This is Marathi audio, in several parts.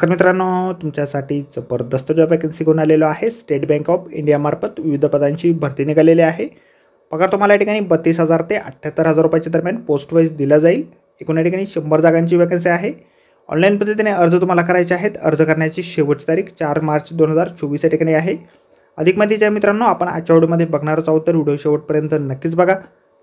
तर मित्रांनो, तुमच्यासाठी जबरदस्त जॉब वॅकन्सी घेऊन आलेलो आहे. स्टेट बँक ऑफ इंडिया मार्फत विविध पदांची भरती निघालेली आहे. पगार तुम्हाला या ठिकाणी 32,000 ते 78,000 रुपयाच्या दरम्यान पोस्ट वाईज दिला जाईल. एकूण या ठिकाणी 100 जागांची वॅकन्सी आहे. ऑनलाईन पद्धतीने अर्ज तुम्हाला करायचे आहेत. अर्ज करण्याची शेवटची तारीख 4 मार्च 2024 या ठिकाणी आहे. अधिक माहितीच्या मित्रांनो, आपण आजच्या व्हिडिओमध्ये बघणारच आहोत, तर व्हिडिओ शेवटपर्यंत नक्कीच बघा.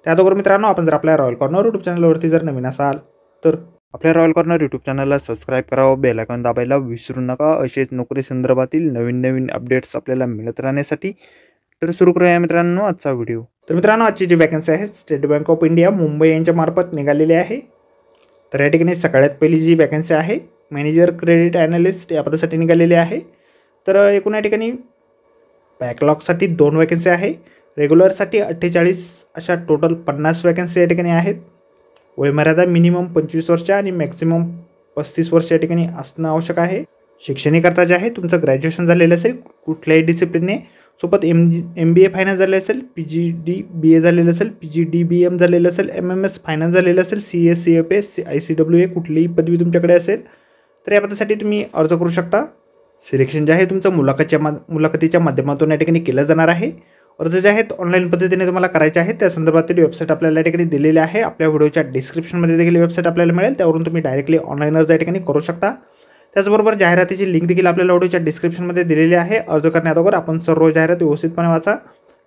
त्याचबरोबर मित्रांनो, आपण जर आपल्या रॉयल कॉर्नर यूट्यूब चॅनलवरती जर नवीन असाल तर आपल्या रॉयल कॉर्नर यूट्यूब चॅनलला सबस्क्राईब करावं, बेल आयकॉन दाबायला विसरू नका. असेच नोकरी संदर्भातील नवीन अपडेट्स आपल्याला मिळत राहण्यासाठी. तर सुरू करूया मित्रांनो आजचा व्हिडिओ. तर मित्रांनो, आजची जी वॅकन्सी आहे state bank of India Mumbai यांच्या मार्फत निघालेली आहे. तर या ठिकाणी सगळ्यात पहिली जी वॅकन्सी आहे मॅनेजर क्रेडिट ॲनालिस्ट या पदासाठी निघालेली आहे. तर एकूण या ठिकाणी बॅकलॉगसाठी 2 वॅकन्सी आहे. रेग्युलरसाठी 48 अशा टोटल 50 वॅकन्सी या ठिकाणी आहेत. वयमर्यादा मिनिमम 25 वर्ष आणि मॅक्सिमम 35 वर्ष या ठिकाणी असणं आवश्यक आहे. शैक्षणिक अर्थ जे आहे तुमचं ग्रॅज्युएशन झालेलं असेल कुठल्याही डिसिप्लिनने, सोबत MBA फायनान्स झाले असेल, PGD BA झालेलं असेल, PGD BM झालेलं असेल, MMS फायनान्स झालेलं असेल, CS CFA ICWA कुठलीही पदवी तुमच्याकडे असेल तर या पदासाठी तुम्ही अर्ज करू शकता. सिलेक्शन जे आहे तुमचं मुलाखतीच्या माध्यमातून या ठिकाणी केलं जाणार आहे. अर्ज जे आहेत ऑनलाईन पद्धतीने तुम्हाला करायचे आहेत. त्या संदर्भातील वेबसाईट आपल्याला या ठिकाणी दिलेली आहे. आपल्या व्हिडिओच्या डिस्क्रिप्शनमध्ये देखील वेबसाईट आपल्याला मिळेल, त्यावरून तुम्ही डायरेक्टली ऑनलाईन अर्ज या ठिकाणी करू शकता. त्याचबरोबर जाहिरातीची लिंक देखील आपल्याला व्हिडिओच्या डिस्क्रिप्शनमध्ये दिलेली आहे. अर्ज करण्याअगोदर आपण सर्व जाहिरात व्यवस्थितपणे वाचा,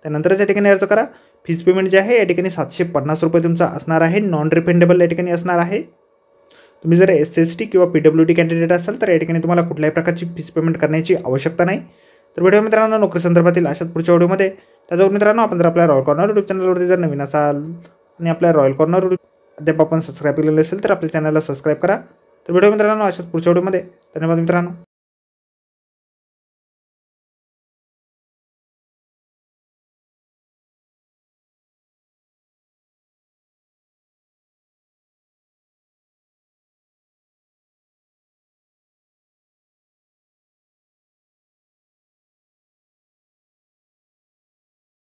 त्यानंतरच या ठिकाणी अर्ज करा. फीस पेमेंट जे आहे या ठिकाणी 750 रुपये तुमचा असणार आहे. नॉन रिफंडेबल या ठिकाणी असणार आहे. तुम्ही जर SC/ST किंवा PWD कॅन्डिडेट असाल तर या ठिकाणी तुम्हाला कुठल्याही प्रकारची फीस पेमेंट करण्याची आवश्यकता नाही. तर व्हिडिओ मित्रांनो नोकरी संदर्भातील अशाच पुढच्या व्हिडिओमध्ये. त्याचबरोबर मित्रांनो, आपण जर आपल्या रॉयल कॉर्नर यूट्यूब चॅनलवरती जर नवीन असाल आणि आपल्या रॉयल कॉर्नर अद्याप आपण सबस्क्राईब केलेलं असेल तर आपल्या चॅनलला सबस्क्राईब करा. तर व्हिडिओ मित्रांनो अशाच पुढच्या व्हिडिओमध्ये. धन्यवाद मित्रांनो.